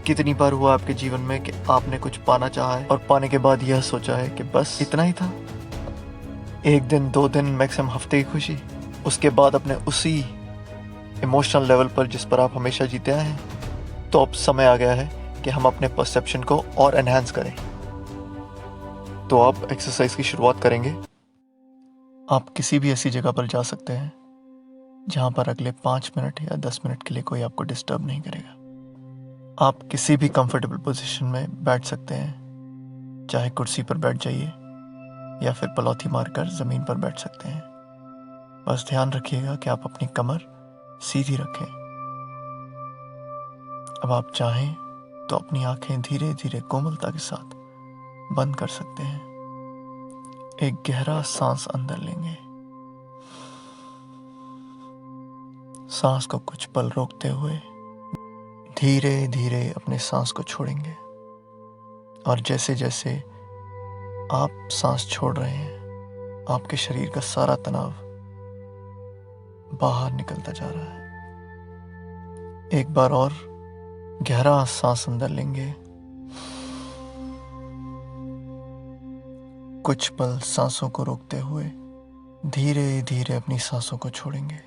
कितनी बार हुआ आपके जीवन में कि आपने कुछ पाना चाहा है और पाने के बाद यह सोचा है कि बस इतना ही था। एक दिन, 2 दिन, मैक्सिमम हफ्ते की खुशी, उसके बाद अपने उसी इमोशनल लेवल पर जिस पर आप हमेशा जीते आए हैं। तो अब समय आ गया है कि हम अपने परसेप्शन को और एनहांस करें। तो आप एक्सरसाइज की शुरुआत करेंगे। आप किसी भी ऐसी जगह पर जा सकते हैं जहां पर अगले 5 मिनट या 10 मिनट के लिए कोई आपको डिस्टर्ब नहीं करेगा। आप किसी भी कंफर्टेबल पोजीशन में बैठ सकते हैं, चाहे कुर्सी पर बैठ जाइए या फिर पलौथी मारकर ज़मीन पर बैठ सकते हैं। बस ध्यान रखिएगा कि आप अपनी कमर सीधी रखें। अब आप चाहें तो अपनी आंखें धीरे धीरे कोमलता के साथ बंद कर सकते हैं। एक गहरा सांस अंदर लेंगे, सांस को कुछ पल रोकते हुए धीरे धीरे अपने सांस को छोड़ेंगे। और जैसे जैसे आप सांस छोड़ रहे हैं, आपके शरीर का सारा तनाव बाहर निकलता जा रहा है। एक बार और गहरा सांस अंदर लेंगे, कुछ पल सांसों को रोकते हुए धीरे धीरे अपनी सांसों को छोड़ेंगे।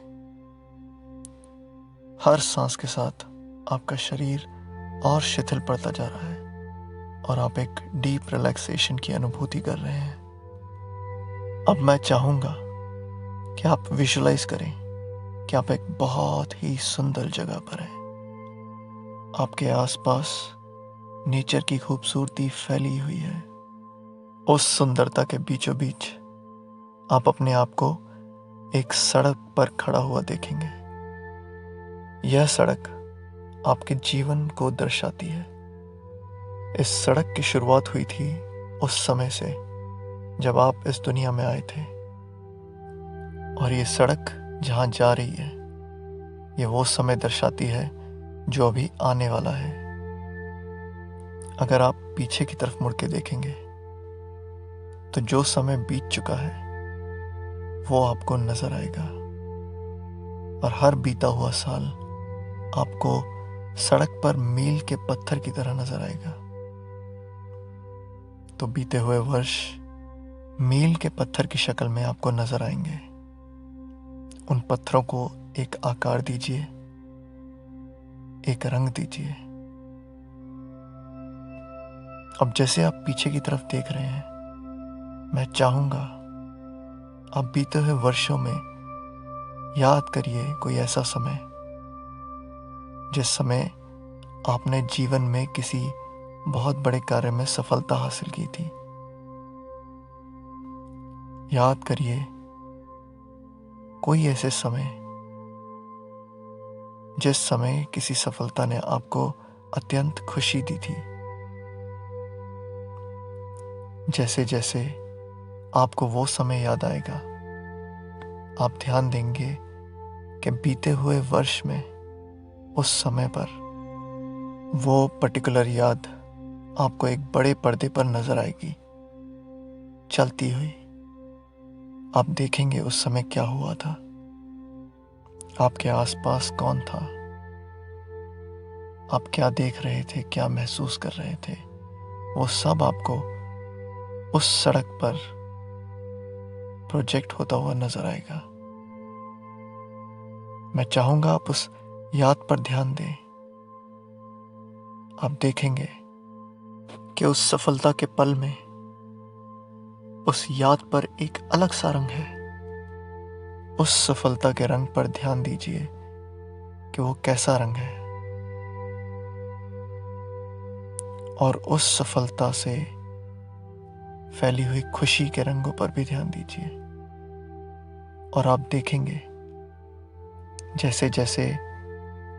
हर सांस के साथ आपका शरीर और शिथिल पड़ता जा रहा है और आप एक डीप रिलैक्सेशन की अनुभूति कर रहे हैं। अब मैं चाहूंगा कि आप विजुलाइज करें कि आप एक बहुत ही सुंदर जगह पर हैं। आपके आसपास नेचर की खूबसूरती फैली हुई है। उस सुंदरता के बीचों बीच आप अपने आप को एक सड़क पर खड़ा हुआ देखेंगे। यह सड़क आपके जीवन को दर्शाती है। इस सड़क की शुरुआत हुई थी उस समय से जब आप इस दुनिया में आए थे, और ये सड़क जहां जा रही है, ये वो समय दर्शाती है जो अभी आने वाला है। अगर आप पीछे की तरफ मुड़ के देखेंगे तो जो समय बीत चुका है वो आपको नजर आएगा, और हर बीता हुआ साल आपको सड़क पर मील के पत्थर की तरह नजर आएगा। तो बीते हुए वर्ष मील के पत्थर की शक्ल में आपको नजर आएंगे। उन पत्थरों को एक आकार दीजिए, एक रंग दीजिए। अब जैसे आप पीछे की तरफ देख रहे हैं, मैं चाहूंगा आप बीते हुए वर्षों में याद करिए कोई ऐसा समय जिस समय आपने जीवन में किसी बहुत बड़े कार्य में सफलता हासिल की थी। याद करिए कोई ऐसे समय जिस समय किसी सफलता ने आपको अत्यंत खुशी दी थी। जैसे जैसे आपको वो समय याद आएगा, आप ध्यान देंगे कि बीते हुए वर्ष में उस समय पर वो पर्टिकुलर याद आपको एक बड़े पर्दे पर नजर आएगी चलती हुई। आप देखेंगे उस समय क्या हुआ था, आपके आसपास कौन था, आप क्या देख रहे थे, क्या महसूस कर रहे थे। वो सब आपको उस सड़क पर प्रोजेक्ट होता हुआ नजर आएगा। मैं चाहूंगा आप उस याद पर ध्यान दें। आप देखेंगे कि उस सफलता के पल में उस याद पर एक अलग सा रंग है। उस सफलता के रंग पर ध्यान दीजिए कि वो कैसा रंग है, और उस सफलता से फैली हुई खुशी के रंगों पर भी ध्यान दीजिए। और आप देखेंगे जैसे जैसे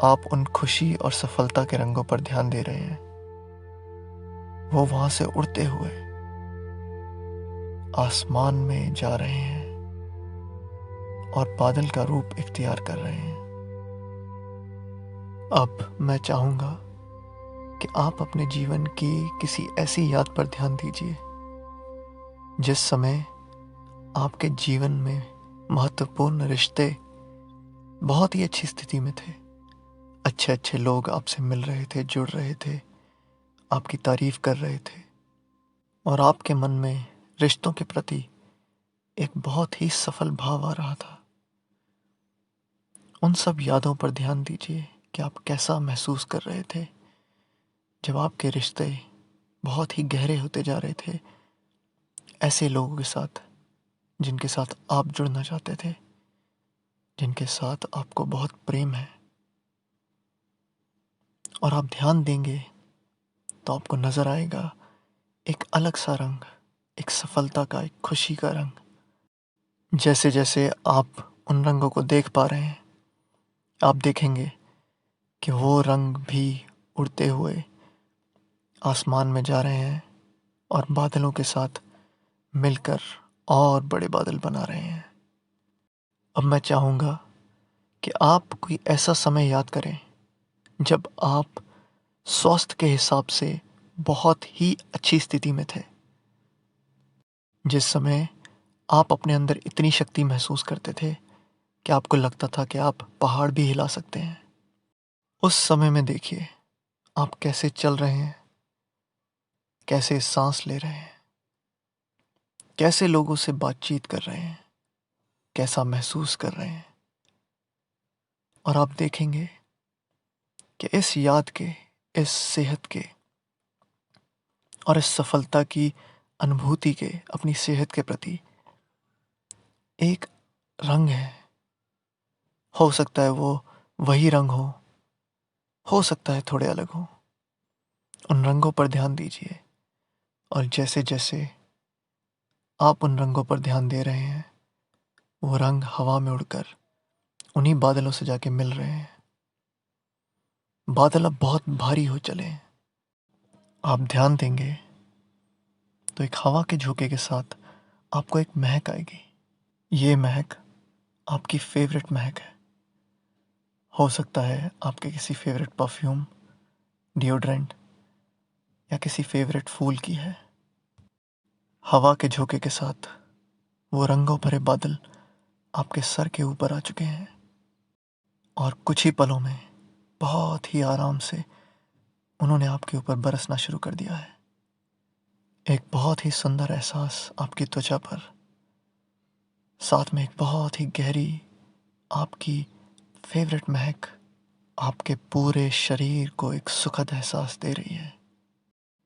आप उन खुशी और सफलता के रंगों पर ध्यान दे रहे हैं, वो वहां से उड़ते हुए आसमान में जा रहे हैं और बादल का रूप इख्तियार कर रहे हैं। अब मैं चाहूंगा कि आप अपने जीवन की किसी ऐसी याद पर ध्यान दीजिए जिस समय आपके जीवन में महत्वपूर्ण रिश्ते बहुत ही अच्छी स्थिति में थे। अच्छे अच्छे लोग आपसे मिल रहे थे, जुड़ रहे थे, आपकी तारीफ कर रहे थे और आपके मन में रिश्तों के प्रति एक बहुत ही सफल भाव आ रहा था। उन सब यादों पर ध्यान दीजिए कि आप कैसा महसूस कर रहे थे जब आपके रिश्ते बहुत ही गहरे होते जा रहे थे ऐसे लोगों के साथ जिनके साथ आप जुड़ना चाहते थे, जिनके साथ आपको बहुत प्रेम है। और आप ध्यान देंगे तो आपको नज़र आएगा एक अलग सा रंग, एक सफलता का, एक खुशी का रंग। जैसे जैसे आप उन रंगों को देख पा रहे हैं, आप देखेंगे कि वो रंग भी उड़ते हुए आसमान में जा रहे हैं और बादलों के साथ मिलकर और बड़े बादल बना रहे हैं। अब मैं चाहूँगा कि आप कोई ऐसा समय याद करें जब आप स्वास्थ्य के हिसाब से बहुत ही अच्छी स्थिति में थे, जिस समय आप अपने अंदर इतनी शक्ति महसूस करते थे कि आपको लगता था कि आप पहाड़ भी हिला सकते हैं। उस समय में देखिए आप कैसे चल रहे हैं, कैसे सांस ले रहे हैं, कैसे लोगों से बातचीत कर रहे हैं, कैसा महसूस कर रहे हैं। और आप देखेंगे कि इस याद के, इस सेहत के और इस सफलता की अनुभूति के, अपनी सेहत के प्रति एक रंग है। हो सकता है वो वही रंग हो सकता है थोड़े अलग हो। उन रंगों पर ध्यान दीजिए और जैसे जैसे आप उन रंगों पर ध्यान दे रहे हैं, वो रंग हवा में उड़कर उन्हीं बादलों से जाके मिल रहे हैं। बादल अब बहुत भारी हो चले हैं। आप ध्यान देंगे तो एक हवा के झोंके के साथ आपको एक महक आएगी। ये महक आपकी फेवरेट महक है। हो सकता है आपके किसी फेवरेट परफ्यूम, डिओड्रेंट या किसी फेवरेट फूल की है। हवा के झोंके के साथ वो रंगों भरे बादल आपके सर के ऊपर आ चुके हैं और कुछ ही पलों में बहुत ही आराम से उन्होंने आपके ऊपर बरसना शुरू कर दिया है। एक बहुत ही सुंदर एहसास आपकी त्वचा पर, साथ में एक बहुत ही गहरी आपकी फेवरेट महक आपके पूरे शरीर को एक सुखद एहसास दे रही है।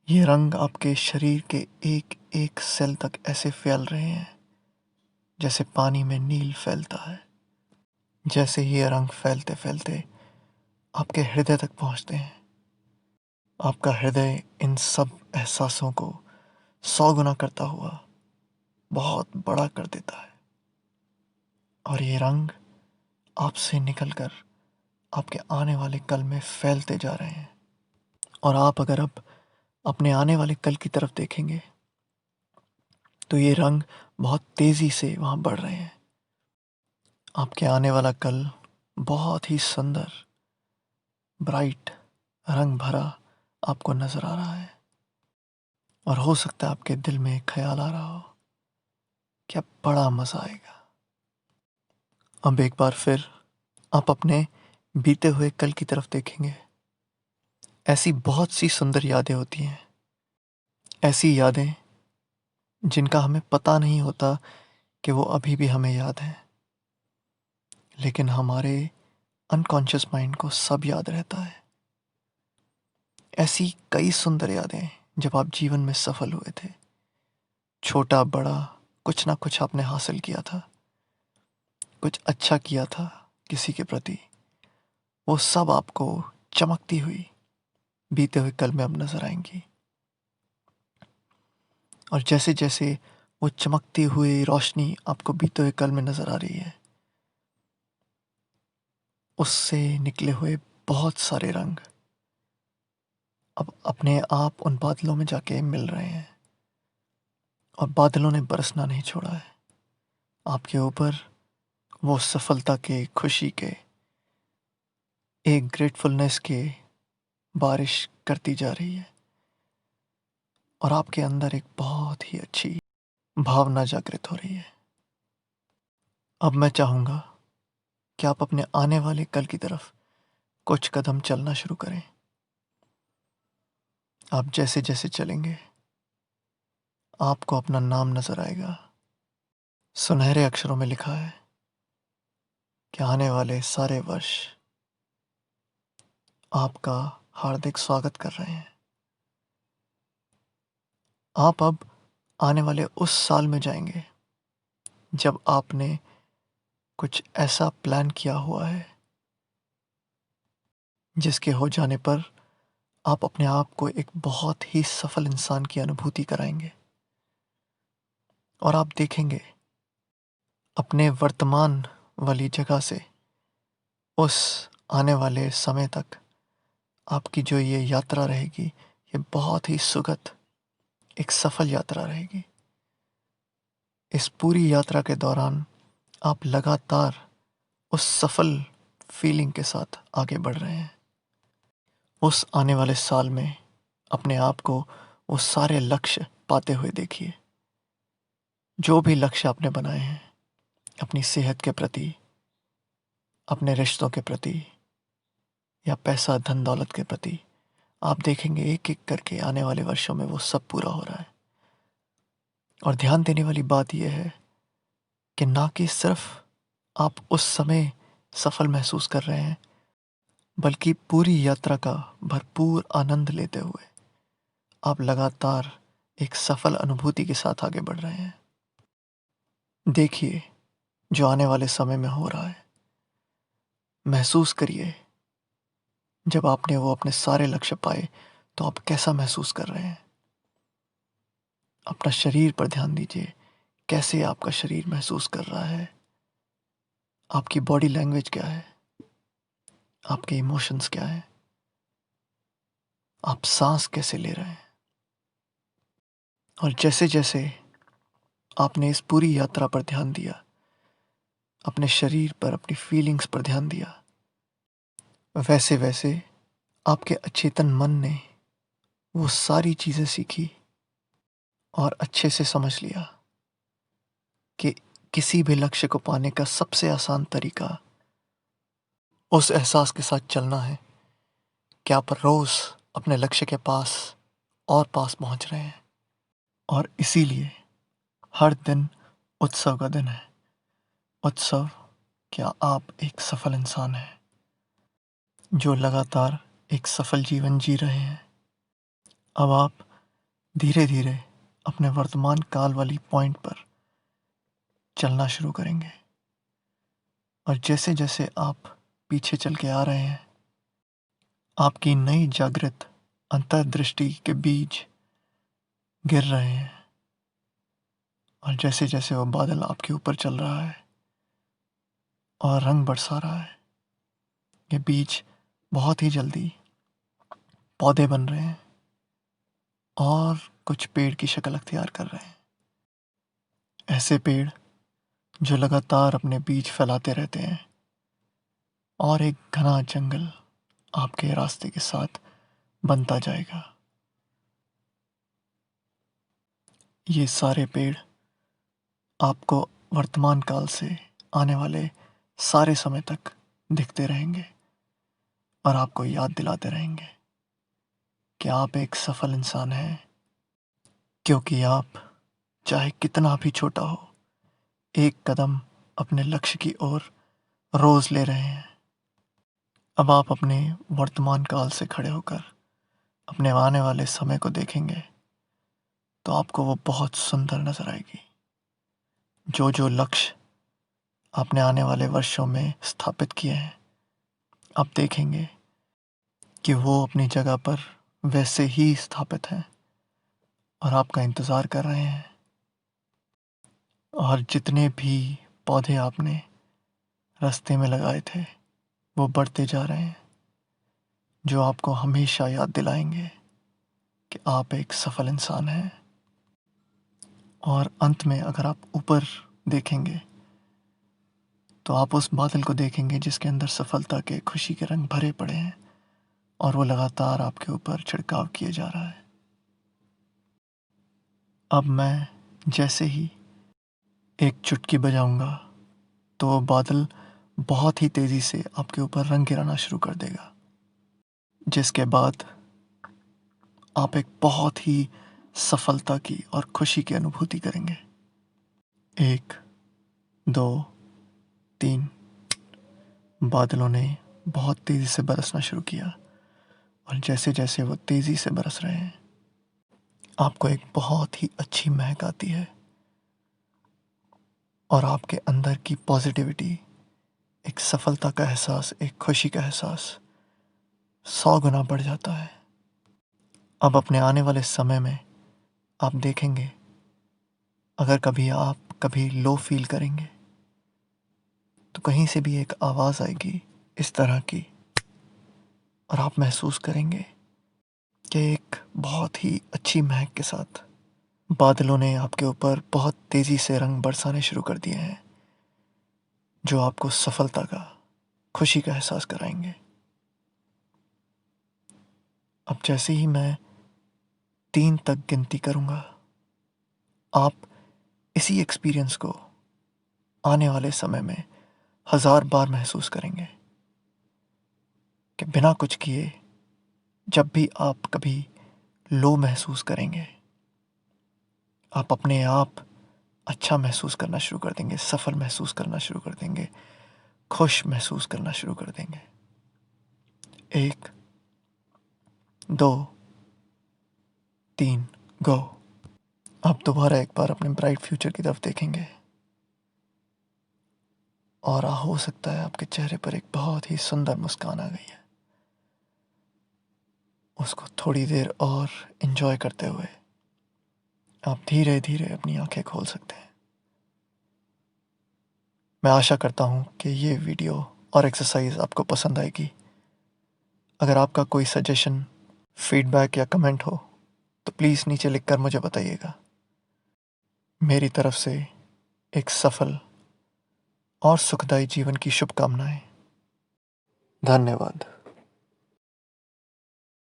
ये रंग आपके शरीर के एक एक सेल तक ऐसे फैल रहे हैं जैसे पानी में नील फैलता है। जैसे ये रंग फैलते फैलते आपके हृदय तक पहुंचते हैं, आपका हृदय इन सब एहसासों को 100 गुना करता हुआ बहुत बड़ा कर देता है। और ये रंग आपसे निकलकर आपके आने वाले कल में फैलते जा रहे हैं। और आप अगर अब अपने आने वाले कल की तरफ देखेंगे तो ये रंग बहुत तेज़ी से वहाँ बढ़ रहे हैं। आपके आने वाला कल बहुत ही सुंदर, ब्राइट, रंग भरा आपको नज़र आ रहा है। और हो सकता है आपके दिल में एक ख्याल आ रहा हो कि अब बड़ा मज़ा आएगा। अब एक बार फिर आप अपने बीते हुए कल की तरफ देखेंगे। ऐसी बहुत सी सुंदर यादें होती हैं, ऐसी यादें जिनका हमें पता नहीं होता कि वो अभी भी हमें याद हैं, लेकिन हमारे अनकॉन्शियस माइंड को सब याद रहता है। ऐसी कई सुंदर यादें जब आप जीवन में सफल हुए थे, छोटा बड़ा कुछ ना कुछ आपने हासिल किया था, कुछ अच्छा किया था किसी के प्रति, वो सब आपको चमकती हुई बीते हुए कल में अब नजर आएंगी। और जैसे जैसे वो चमकती हुई रोशनी आपको बीते हुए कल में नजर आ रही है, उससे निकले हुए बहुत सारे रंग अब अपने आप उन बादलों में जाके मिल रहे हैं। और बादलों ने बरसना नहीं छोड़ा है आपके ऊपर। वो सफलता के, खुशी के, एक ग्रेटफुलनेस के बारिश करती जा रही है और आपके अंदर एक बहुत ही अच्छी भावना जागृत हो रही है। अब मैं चाहूँगा कि आप अपने आने वाले कल की तरफ कुछ कदम चलना शुरू करें। आप जैसे जैसे चलेंगे आपको अपना नाम नजर आएगा। सुनहरे अक्षरों में लिखा है कि आने वाले सारे वर्ष आपका हार्दिक स्वागत कर रहे हैं। आप अब आने वाले उस साल में जाएंगे जब आपने कुछ ऐसा प्लान किया हुआ है जिसके हो जाने पर आप अपने आप को एक बहुत ही सफल इंसान की अनुभूति कराएंगे। और आप देखेंगे अपने वर्तमान वाली जगह से उस आने वाले समय तक आपकी जो ये यात्रा रहेगी ये बहुत ही सुखद एक सफल यात्रा रहेगी। इस पूरी यात्रा के दौरान आप लगातार उस सफल फीलिंग के साथ आगे बढ़ रहे हैं। उस आने वाले साल में अपने आप को वो सारे लक्ष्य पाते हुए देखिए। जो भी लक्ष्य आपने बनाए हैं अपनी सेहत के प्रति, अपने रिश्तों के प्रति या पैसा धन दौलत के प्रति, आप देखेंगे एक एक करके आने वाले वर्षों में वो सब पूरा हो रहा है। और ध्यान देने वाली बात यह है कि ना कि सिर्फ आप उस समय सफल महसूस कर रहे हैं बल्कि पूरी यात्रा का भरपूर आनंद लेते हुए आप लगातार एक सफल अनुभूति के साथ आगे बढ़ रहे हैं। देखिए जो आने वाले समय में हो रहा है, महसूस करिए जब आपने वो अपने सारे लक्ष्य पाए तो आप कैसा महसूस कर रहे हैं। अपना शरीर पर ध्यान दीजिए, कैसे आपका शरीर महसूस कर रहा है, आपकी बॉडी लैंग्वेज क्या है, आपके इमोशंस क्या है, आप सांस कैसे ले रहे हैं। और जैसे जैसे आपने इस पूरी यात्रा पर ध्यान दिया, अपने शरीर पर, अपनी फीलिंग्स पर ध्यान दिया, वैसे वैसे आपके अचेतन मन ने वो सारी चीज़ें सीखी और अच्छे से समझ लिया कि किसी भी लक्ष्य को पाने का सबसे आसान तरीका उस एहसास के साथ चलना है कि आप रोज़ अपने लक्ष्य के पास और पास पहुंच रहे हैं। और इसीलिए हर दिन उत्सव का दिन है। उत्सव, क्या आप एक सफल इंसान हैं जो लगातार एक सफल जीवन जी रहे हैं। अब आप धीरे धीरे अपने वर्तमान काल वाली पॉइंट पर चलना शुरू करेंगे। और जैसे जैसे आप पीछे चल के आ रहे हैं, आपकी नई जागृत अंतर्दृष्टि के बीज गिर रहे हैं। और जैसे जैसे वो बादल आपके ऊपर चल रहा है और रंग बरसा रहा है, ये बीज बहुत ही जल्दी पौधे बन रहे हैं और कुछ पेड़ की शक्ल अख्तियार कर रहे हैं। ऐसे पेड़ जो लगातार अपने बीज फैलाते रहते हैं और एक घना जंगल आपके रास्ते के साथ बनता जाएगा। ये सारे पेड़ आपको वर्तमान काल से आने वाले सारे समय तक दिखते रहेंगे और आपको याद दिलाते रहेंगे कि आप एक सफल इंसान हैं, क्योंकि आप चाहे कितना भी छोटा हो, एक कदम अपने लक्ष्य की ओर रोज ले रहे हैं। अब आप अपने वर्तमान काल से खड़े होकर अपने आने वाले समय को देखेंगे तो आपको वो बहुत सुंदर नजर आएगी। जो जो लक्ष्य आपने आने वाले वर्षों में स्थापित किए हैं, आप देखेंगे कि वो अपनी जगह पर वैसे ही स्थापित हैं और आपका इंतज़ार कर रहे हैं। और जितने भी पौधे आपने रास्ते में लगाए थे वो बढ़ते जा रहे हैं, जो आपको हमेशा याद दिलाएंगे कि आप एक सफल इंसान हैं। और अंत में अगर आप ऊपर देखेंगे तो आप उस बादल को देखेंगे जिसके अंदर सफलता के, खुशी के रंग भरे पड़े हैं और वो लगातार आपके ऊपर छिड़काव किए जा रहा है। अब मैं जैसे ही एक चुटकी बजाऊंगा तो वो बादल बहुत ही तेज़ी से आपके ऊपर रंग गिराना शुरू कर देगा, जिसके बाद आप एक बहुत ही सफलता की और खुशी की अनुभूति करेंगे। 1, 2, 3। बादलों ने बहुत तेज़ी से बरसना शुरू किया और जैसे-जैसे वो तेज़ी से बरस रहे हैं, आपको एक बहुत ही अच्छी महक आती है और आपके अंदर की पॉज़िटिविटी, एक सफलता का एहसास, एक खुशी का एहसास 100 गुना बढ़ जाता है। अब अपने आने वाले समय में आप देखेंगे, अगर कभी आप कभी लो फ़ील करेंगे, तो कहीं से भी एक आवाज़ आएगी इस तरह की और आप महसूस करेंगे कि एक बहुत ही अच्छी महक के साथ बादलों ने आपके ऊपर बहुत तेज़ी से रंग बरसाने शुरू कर दिए हैं, जो आपको सफलता का, खुशी का एहसास कराएँगे। अब जैसे ही मैं 3 तक गिनती करूँगा, आप इसी एक्सपीरियंस को आने वाले समय में 1000 बार महसूस करेंगे कि बिना कुछ किए जब भी आप कभी लो महसूस करेंगे, आप अपने आप अच्छा महसूस करना शुरू कर देंगे, सफल महसूस करना शुरू कर देंगे, खुश महसूस करना शुरू कर देंगे। 1, 2, 3, गो। आप दोबारा एक बार अपने ब्राइट फ्यूचर की तरफ देखेंगे और हो सकता है आपके चेहरे पर एक बहुत ही सुंदर मुस्कान आ गई है। उसको थोड़ी देर और एंजॉय करते हुए आप धीरे-धीरे अपनी आंखें खोल सकते हैं। मैं आशा करता हूँ कि ये वीडियो और एक्सरसाइज आपको पसंद आएगी। अगर आपका कोई सजेशन, फीडबैक या कमेंट हो, तो प्लीज़ नीचे लिखकर मुझे बताइएगा। मेरी तरफ से एक सफल और सुखदायी जीवन की शुभकामनाएं। धन्यवाद।